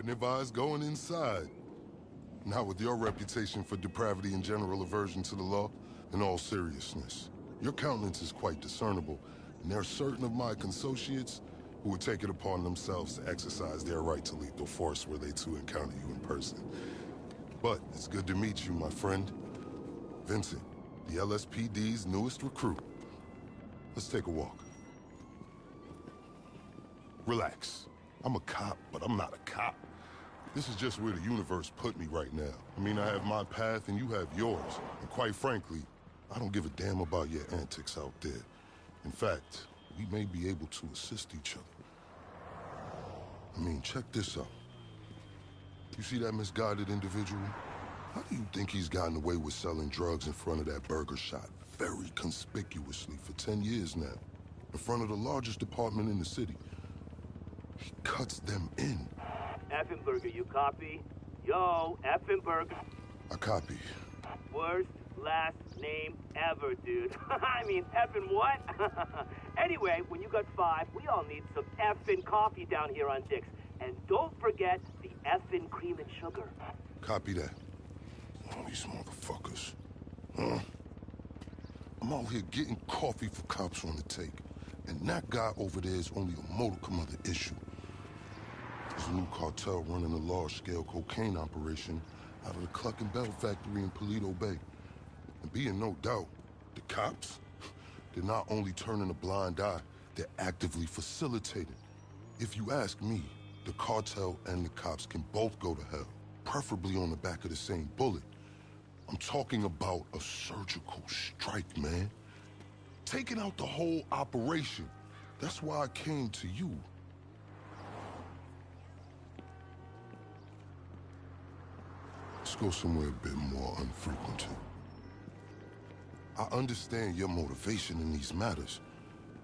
Wouldn't advise going inside. Not with your reputation for depravity and general aversion to the law. In all seriousness, your countenance is quite discernible, and there are certain of my consociates who would take it upon themselves to exercise their right to lethal force were they to encounter you in person. But it's good to meet you, my friend. Vincent, the LSPD's newest recruit. Let's take a walk. Relax. I'm a cop, but I'm not a cop. This is just where the universe put me right now. I mean, I have my path and you have yours. And quite frankly, I don't give a damn about your antics out there. In fact, we may be able to assist each other. I mean, check this out. You see that misguided individual? How do you think he's gotten away with selling drugs in front of that burger shop very conspicuously for 10 years now? In front of the largest department in the city. He cuts them in. Effenberger, you copy? Yo, Effenberger. I copy. Worst last name ever, dude. I mean, effing what? Anyway, when you got 5, we all need some effing coffee down here on Dick's. And don't forget the effing cream and sugar. Copy that. Oh, these motherfuckers. Huh? I'm out here getting coffee for cops on the take. And that guy over there is only a modicum of the issue. There's a new cartel running a large-scale cocaine operation out of the Cluck and Bell factory in Paleto Bay. And be in no doubt, the cops, they're not only turning a blind eye, they're actively facilitating. If you ask me, the cartel and the cops can both go to hell, preferably on the back of the same bullet. I'm talking about a surgical strike, man. Taking out the whole operation. That's why I came to you. Let's go somewhere a bit more unfrequented. I understand your motivation in these matters.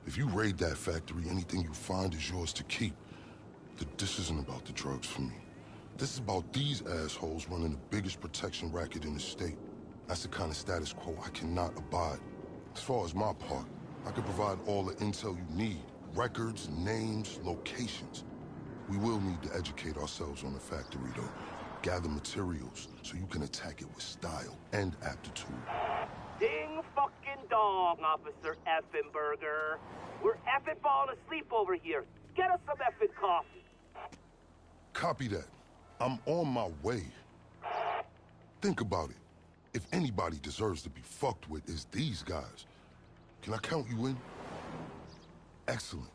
If you raid that factory, anything you find is yours to keep. This isn't about the drugs for me. This is about these assholes running the biggest protection racket in the state. That's the kind of status quo I cannot abide. As far as my part, I can provide all the intel you need. Records, names, locations. We will need to educate ourselves on the factory, though. Gather materials so you can attack it with style and aptitude. Ding fucking dong, Officer Effenberger. We're effing falling asleep over here. Get us some effing coffee. Copy that. I'm on my way. Think about it. If anybody deserves to be fucked with, it's these guys. Can I count you in? Excellent.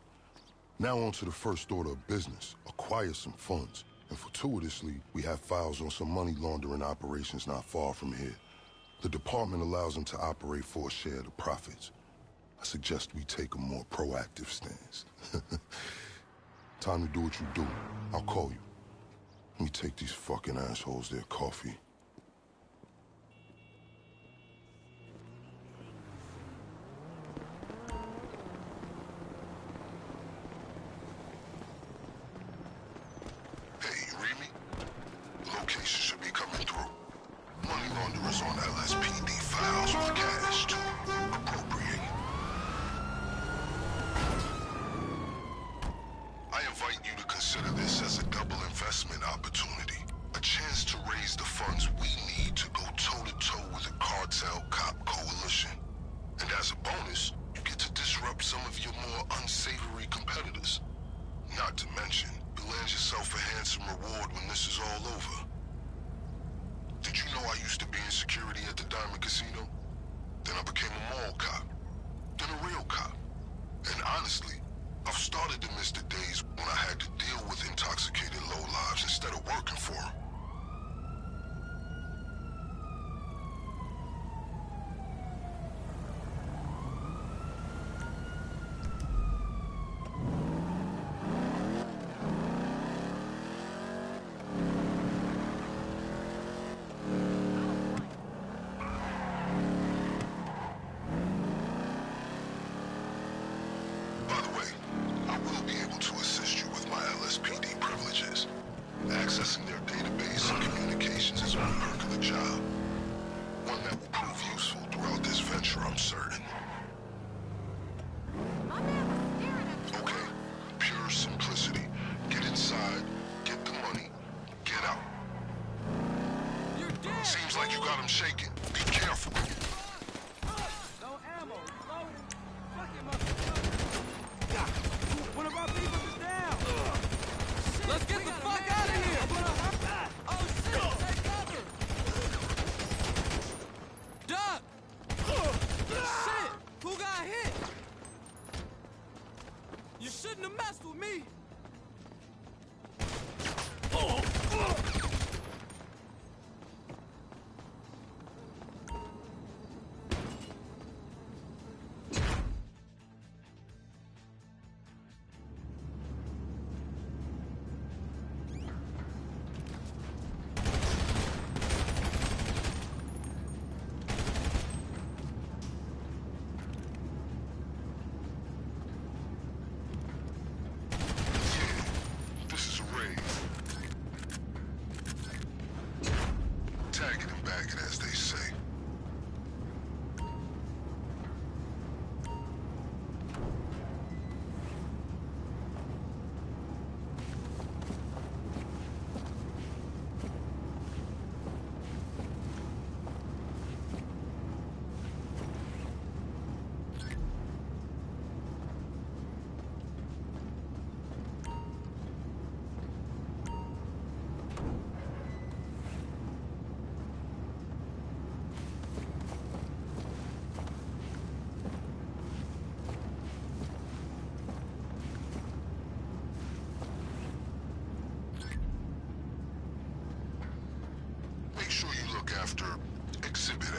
Now on to the first order of business. Acquire some funds. And fortuitously, we have files on some money laundering operations not far from here. The department allows them to operate for a share of the profits. I suggest we take a more proactive stance. Time to do what you do. I'll call you. Let me take these fucking assholes their coffee. Hey, you read me? The location should be coming through. Money launderers on LSPD files with cash to appropriate. I invite you to consider this as a double investment opportunity. A chance to raise the funds we need to go toe-to-toe with a cartel cop coalition. And as a bonus, you get to disrupt some of your more unsavory competitors. Not to mention, you'll land yourself a handsome reward when this is all over. Did you know I used to be in security at the Diamond Casino? Then I became a mall cop. Then a real cop. And honestly, I've started to miss the days when I had to deal with intoxicated lowlives instead of working for them. Accessing their database and communications is one perk of the job. One that will prove useful throughout this venture, I'm certain. Okay, pure simplicity. Get inside, get the money, Seems like you got him shaking. Be careful. No ammo. Loaded. Fuck him up. One of our people is down. Let's get the fuck out of here. Oh shit! Take cover. Duck. Shit! Who got hit? You shouldn't have messed with me. As they say. Make sure you look after Exhibit A.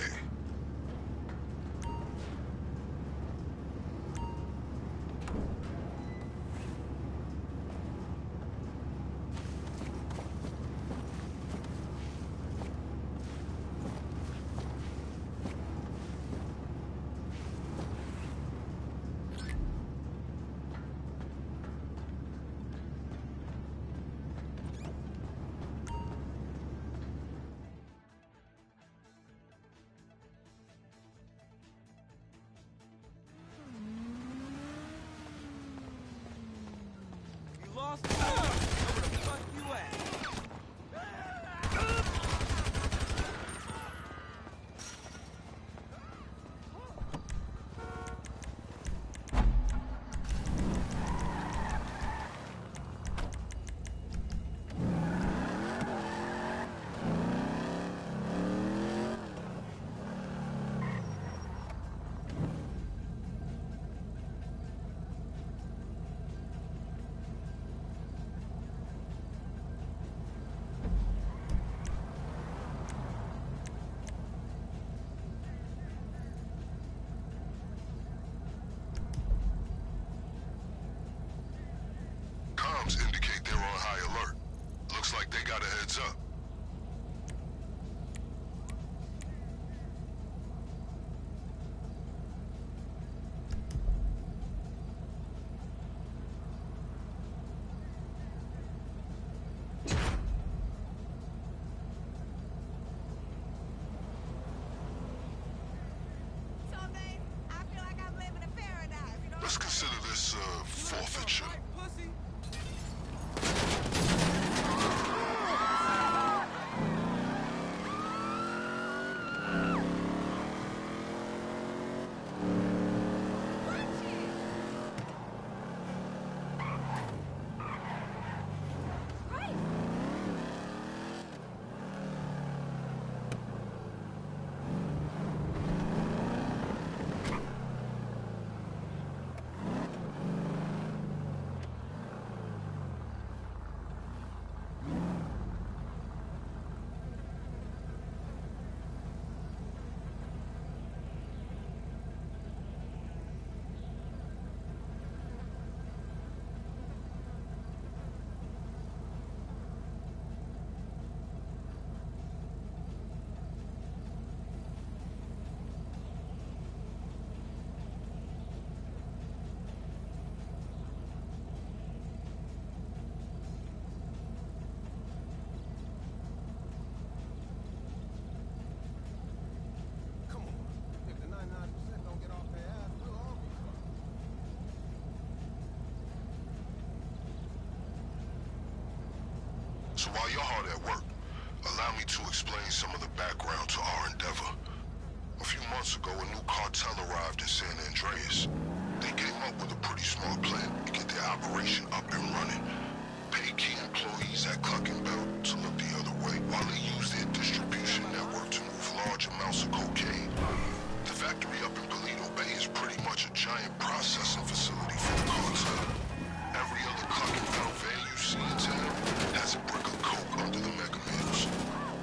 Lost. Where the fuck you at? Indicate they're on high alert. Looks like they got a heads up. Let's consider this forfeiture. So while you're hard at work, Allow me to explain some of the background to our endeavor. A few months ago, a new cartel arrived in San Andreas. They came up with a pretty smart plan to get their operation up and running. Pay key employees at Cluck and Bell to look the other way, while they use their distribution network to move large amounts of cocaine. The factory up in Toledo Bay is pretty much a giant processing facility for the cartel. Every other Cluck and Bell van you see in town has a brick of coke under the mega mills.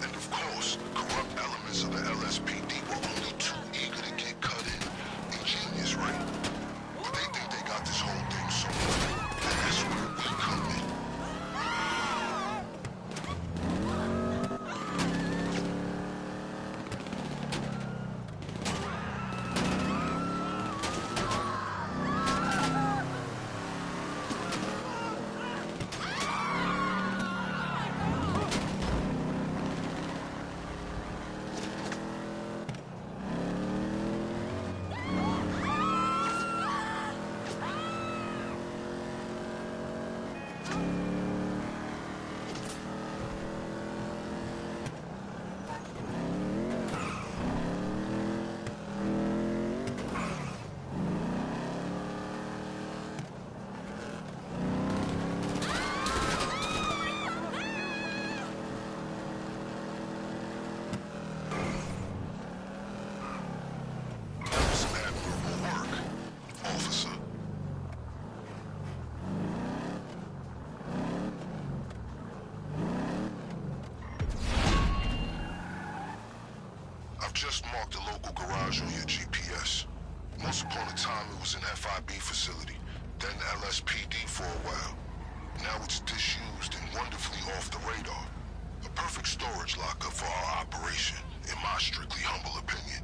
And of course, corrupt elements of the LSPD were only too eager to get cut in. Ingenious, right? But they think they got this whole thing sorted. And that's where we come in. Just marked the local garage on your GPS. Once upon a time, it was an FIB facility, then LSPD for a while. Now it's disused and wonderfully off the radar. A perfect storage locker for our operation, in my strictly humble opinion.